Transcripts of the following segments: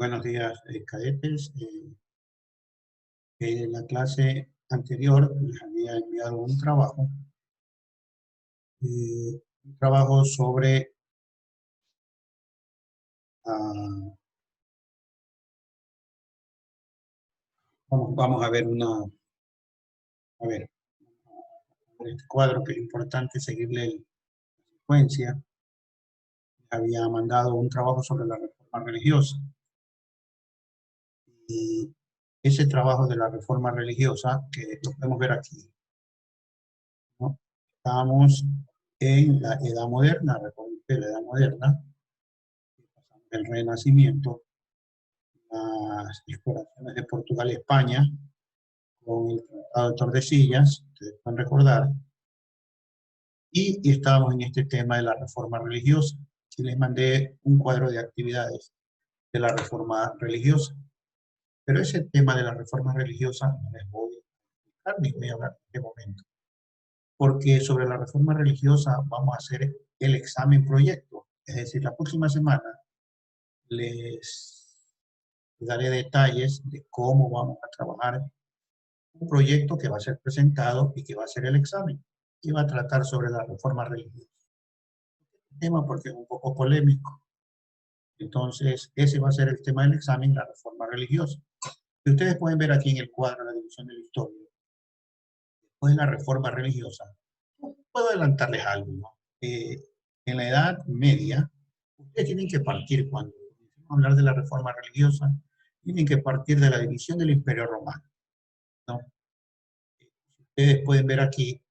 Buenos días, cadetes. En la clase anterior les había enviado un trabajo sobre vamos a ver este cuadro que es importante seguirle la secuencia. Había mandado un trabajo sobre la reforma religiosa. Y ese trabajo de la reforma religiosa, que lo podemos ver aquí, ¿no? Estábamos en la Edad Moderna, recuerden que la Edad Moderna, el Renacimiento, las exploraciones de Portugal y España, con el Tratado de Tordesillas, ustedes pueden recordar, y estábamos en este tema de la reforma religiosa. Y les mandé un cuadro de actividades de la reforma religiosa. Pero ese tema de la reforma religiosa no les voy a explicar ni voy a hablar en este momento. Porque sobre la reforma religiosa vamos a hacer el examen proyecto. Es decir, la próxima semana les daré detalles de cómo vamos a trabajar un proyecto que va a ser presentado y que va a ser el examen. Y va a tratar sobre la reforma religiosa. El tema porque es un poco polémico. Entonces, ese va a ser el tema del examen, la reforma religiosa. Y ustedes pueden ver aquí en el cuadro, la división de la historia, después de la reforma religiosa. Puedo adelantarles algo, ¿no? En la Edad Media, ustedes tienen que partir, cuando hablar de la reforma religiosa, tienen que partir de la división del Imperio Romano, ¿no? Ustedes pueden ver aquí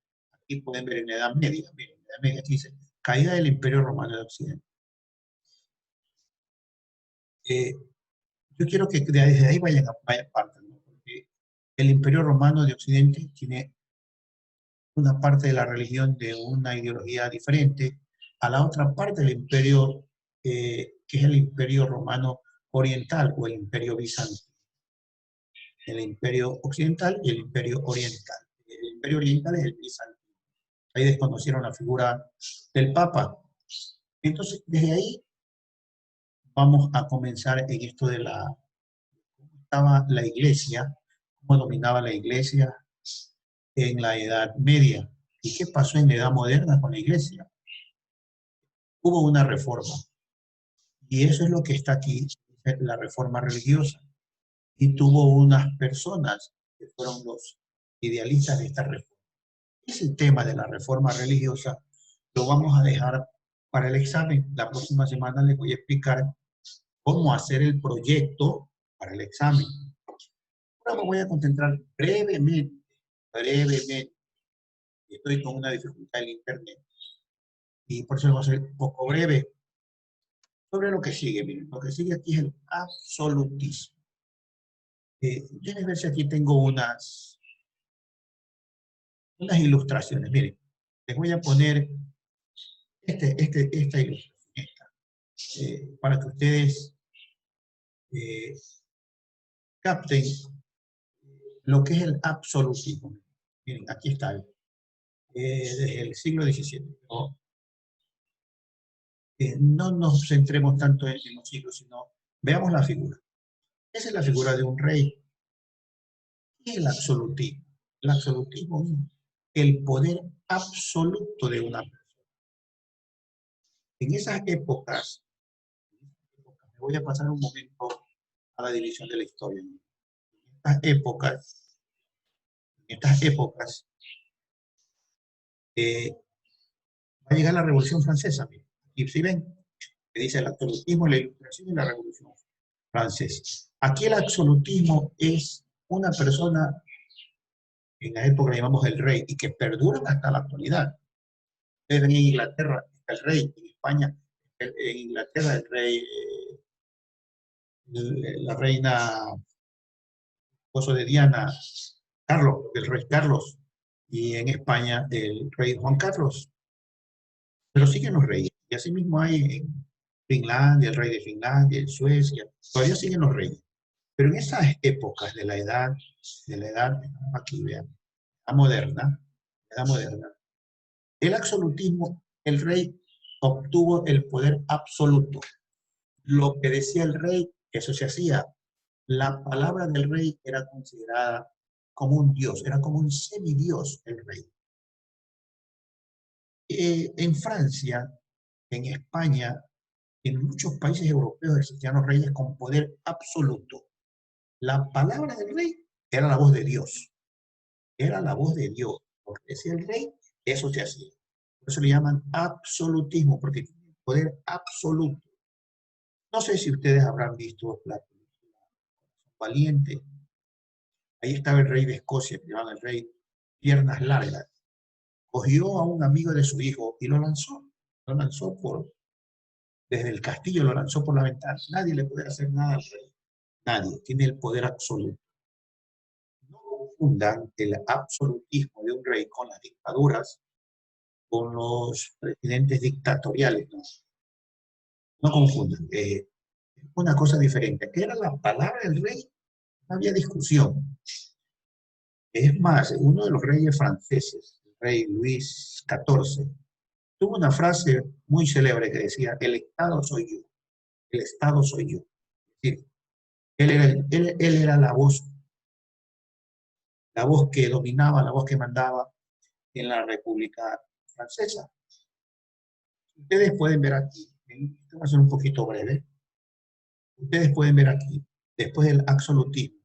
pueden ver en la Edad Media, miren, en la Edad Media aquí dice, caída del Imperio Romano de Occidente. Yo quiero que desde ahí vayan parte, ¿no? Porque el Imperio Romano de Occidente tiene una parte de la religión de una ideología diferente a la otra parte del imperio, que es el Imperio Romano Oriental o el Imperio Bizantino. El Imperio Occidental y el Imperio Oriental. El Imperio Oriental es el Bizantino. Ahí desconocieron la figura del Papa. Entonces, desde ahí vamos a comenzar en esto de cómo estaba la iglesia, cómo dominaba la iglesia en la Edad Media. ¿Y qué pasó en la Edad Moderna con la iglesia? Hubo una reforma. Y eso es lo que está aquí, la reforma religiosa. Y tuvo unas personas que fueron los idealistas de esta reforma. Ese tema de la reforma religiosa lo vamos a dejar para el examen. La próxima semana les voy a explicar cómo hacer el proyecto para el examen. Ahora me voy a concentrar brevemente. Estoy con una dificultad en internet y por eso lo voy a hacer un poco breve. Sobre lo que sigue, miren, lo que sigue aquí es el absolutismo. Déjenme ver si aquí tengo unas ilustraciones. Miren, les voy a poner esta ilustración, para que ustedes capten lo que es el absolutismo. Miren, aquí está, desde el siglo XVII. No nos centremos tanto en los siglos, sino veamos la figura. Esa es la figura de un rey. ¿Qué es el absolutismo? El absolutismo es el poder absoluto de una persona. En esas épocas, me voy a pasar un momento a la división de la historia. En estas épocas va a llegar la Revolución Francesa. Y si ven, que dice el absolutismo, la ilustración y la Revolución Francesa. Aquí el absolutismo es una persona, en la época llamamos el rey, y que perduran hasta la actualidad. Ustedes ven en Inglaterra el rey, en España, en Inglaterra el rey, la reina, esposo de Diana, Carlos, el rey Carlos, y en España el rey Juan Carlos. Pero siguen los reyes. Y así mismo hay en Finlandia, el rey de Finlandia, en Suecia, todavía siguen los reyes. Pero en esas épocas de la edad, aquí vean, edad moderna, el absolutismo, el rey obtuvo el poder absoluto. Lo que decía el rey Eso se hacía. La palabra del rey era considerada como un dios, era como un semidios el rey. En Francia, en España, en muchos países europeos existían los reyes con poder absoluto. La palabra del rey era la voz de Dios, era la voz de Dios. Porque decía el rey, eso se hacía. Por eso le llaman absolutismo, porque tiene poder absoluto. No sé si ustedes habrán visto la película Valiente. Ahí estaba el rey de Escocia, que llamaban el rey Piernas Largas. Cogió a un amigo de su hijo y lo lanzó. Lo lanzó desde el castillo, lo lanzó por la ventana. Nadie le puede hacer nada al rey. Nadie. Tiene el poder absoluto. No confundan el absolutismo de un rey con las dictaduras, con los presidentes dictatoriales. No, no confundan. Una cosa diferente. ¿Qué era la palabra del rey? No había discusión. Es más, uno de los reyes franceses, el rey Luis XIV, tuvo una frase muy célebre que decía, el Estado soy yo, el Estado soy yo. Es decir, él era la voz que dominaba, la voz que mandaba en la República Francesa. Ustedes pueden ver aquí, esto va a ser un poquito breve, ustedes pueden ver aquí, después del absolutismo,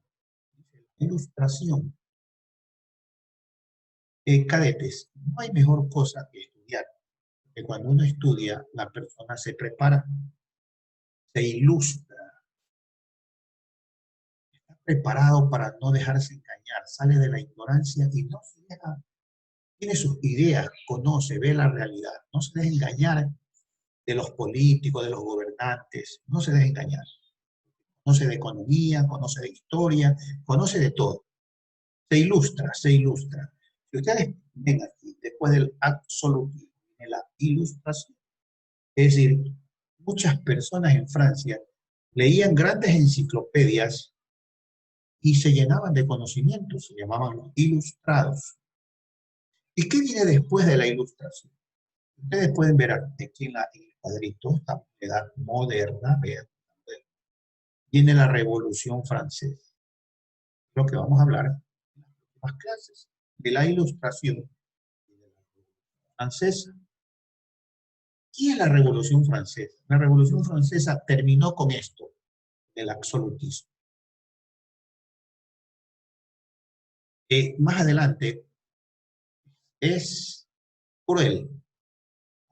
ilustración. Cadetes, no hay mejor cosa que estudiar, porque cuando uno estudia, la persona se prepara, se ilustra, está preparado para no dejarse engañar, sale de la ignorancia y no se deja, tiene sus ideas, conoce, ve la realidad, no se deja engañar de los políticos, de los gobernantes, no se deja engañar. Conoce de economía, conoce de historia, conoce de todo. Se ilustra, se ilustra. Si ustedes ven aquí, después del absolutismo, de la ilustración, es decir, muchas personas en Francia leían grandes enciclopedias y se llenaban de conocimientos, se llamaban los ilustrados. ¿Y qué viene después de la ilustración? Ustedes pueden ver aquí en el cuadrito, esta edad moderna, vean, viene la Revolución Francesa. Lo que vamos a hablar en las próximas clases, de la ilustración y de la Revolución Francesa. ¿Qué es la Revolución Francesa? La Revolución Francesa terminó con esto, el absolutismo. Más adelante es cruel,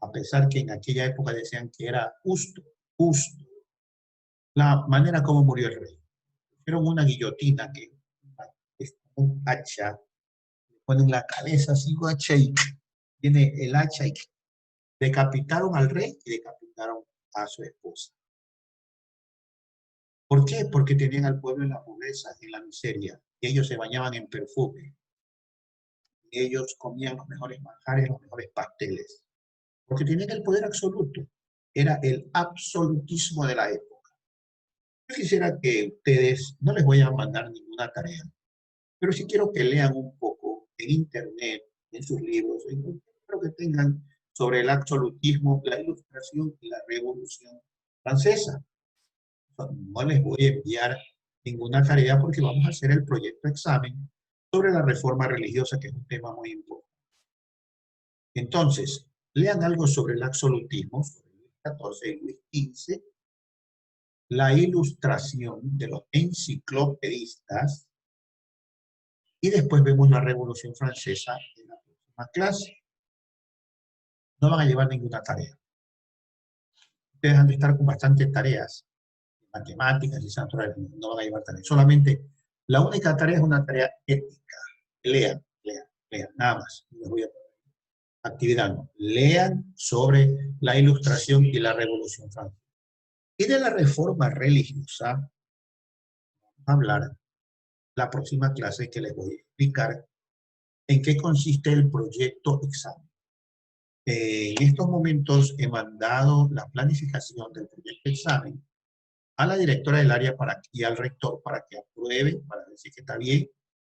a pesar que en aquella época decían que era justo, justo, la manera como murió el rey. Hicieron una guillotina que es un hacha, le ponen la cabeza así, un hacha y tiene el hacha y decapitaron al rey y decapitaron a su esposa. ¿Por qué? Porque tenían al pueblo en la pobreza, en la miseria. Y ellos se bañaban en perfume. Y ellos comían los mejores manjares, los mejores pasteles. Porque tenían el poder absoluto. Era el absolutismo de la época. Yo quisiera que ustedes, no les voy a mandar ninguna tarea, pero sí quiero que lean un poco en internet, en sus libros, en cualquier libro que tengan sobre el absolutismo, la ilustración y la revolución francesa. No les voy a enviar ninguna tarea porque vamos a hacer el proyecto examen sobre la reforma religiosa, que es un tema muy importante. Entonces, lean algo sobre el absolutismo, sobre Luis XIV y Luis XV, la ilustración de los enciclopedistas, y después vemos la Revolución Francesa en la próxima clase. No van a llevar ninguna tarea. Ustedes han de estar con bastantes tareas, matemáticas y santos, no van a llevar tareas. Solamente la única tarea es una tarea ética. Lean, lean, lean, nada más. Les voy a poner actividad, no. Lean sobre la Ilustración y la Revolución Francesa. Y de la reforma religiosa, vamos a hablar la próxima clase, que les voy a explicar en qué consiste el proyecto examen. En estos momentos he mandado la planificación del proyecto examen a la directora del área y al rector para que aprueben, para decir que está bien,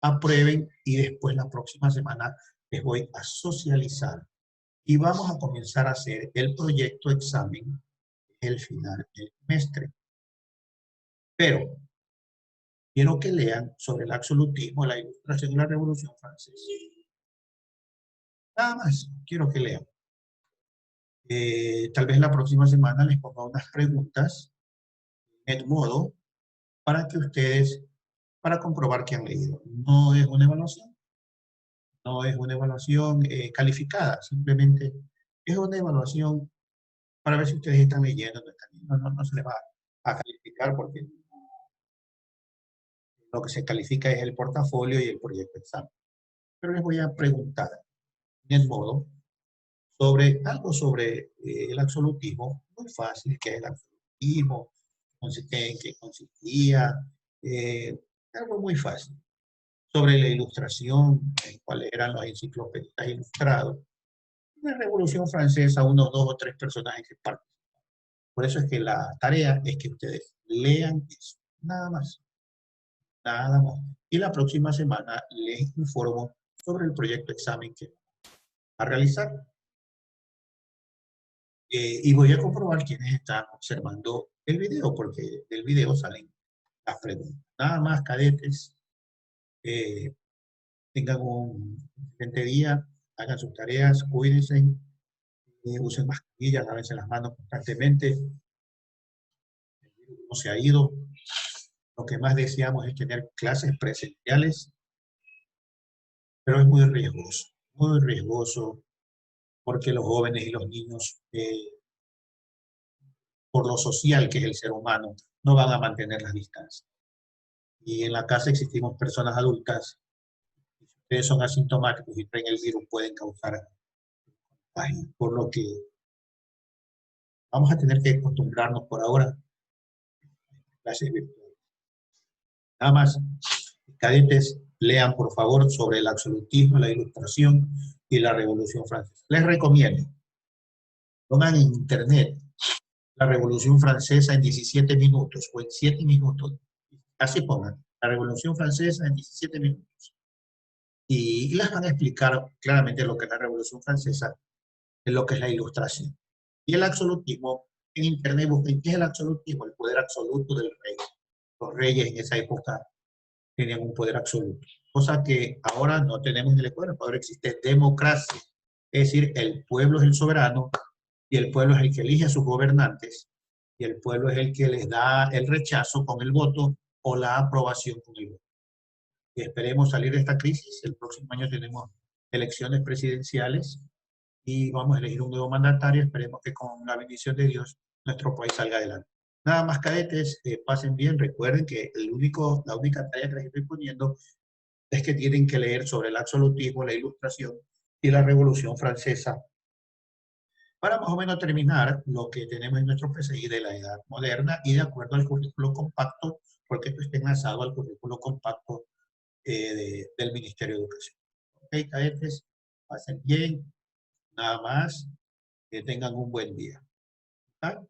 aprueben, y después la próxima semana les voy a socializar y vamos a comenzar a hacer el proyecto examen el final del semestre. Pero quiero que lean sobre el absolutismo, la ilustración y la Revolución Francesa. Nada más, quiero que lean. Tal vez la próxima semana les ponga unas preguntas en modo para que ustedes, para comprobar que han leído. No es una evaluación, no es una evaluación calificada, simplemente es una evaluación para ver si ustedes están leyendo, no se les va a calificar porque lo que se califica es el portafolio y el proyecto de examen. Pero les voy a preguntar en el modo sobre algo sobre el absolutismo, muy fácil, que es el absolutismo, en qué consistía, eh, algo muy fácil. Sobre la ilustración, cuáles eran los enciclopedistas ilustrados. La Revolución Francesa, unos 2 o 3 personajes que participan. Por eso es que la tarea es que ustedes lean eso, nada más, nada más. Y la próxima semana les informo sobre el proyecto de examen que va a realizar. Y voy a comprobar quiénes están observando el video, porque del video salen las preguntas. Nada más, cadetes, tengan un excelente día, hagan sus tareas, cuídense, usen mascarillas, lávense las manos constantemente. El virus no se ha ido. Lo que más deseamos es tener clases presenciales, pero es muy riesgoso, porque los jóvenes y los niños, por lo social que es el ser humano, no van a mantener las distancias. Y en la casa existimos personas adultas, y si ustedes son asintomáticos y traen el virus, pueden causar contagio. Por lo que vamos a tener que acostumbrarnos por ahora a clases virtuales. Nada más, cadetes, lean por favor sobre el absolutismo, la ilustración y la Revolución Francesa. Les recomiendo, pongan en internet la Revolución Francesa en 17 minutos o en 7 minutos. Así pongan, la Revolución Francesa en 17 minutos. Y les van a explicar claramente lo que es la Revolución Francesa, lo que es la ilustración. Y el absolutismo, en internet busquen qué es el absolutismo, el poder absoluto del rey. Los reyes en esa época tenían un poder absoluto, cosa que ahora no tenemos en el Ecuador. Ahora existe democracia, es decir, el pueblo es el soberano y el pueblo es el que elige a sus gobernantes y el pueblo es el que les da el rechazo con el voto o la aprobación con el voto. Y esperemos salir de esta crisis. El próximo año tenemos elecciones presidenciales y vamos a elegir un nuevo mandatario. Esperemos que con la bendición de Dios nuestro país salga adelante. Nada más, cadetes, pasen bien. Recuerden que la única tarea que les estoy poniendo es que tienen que leer sobre el absolutismo, la ilustración y la Revolución Francesa para más o menos terminar lo que tenemos en nuestro PCI de la edad moderna y de acuerdo al currículo compacto, porque esto está enlazado al currículo compacto del Ministerio de Educación. Ok, cadetes, pasen bien, nada más, que tengan un buen día. ¿Está?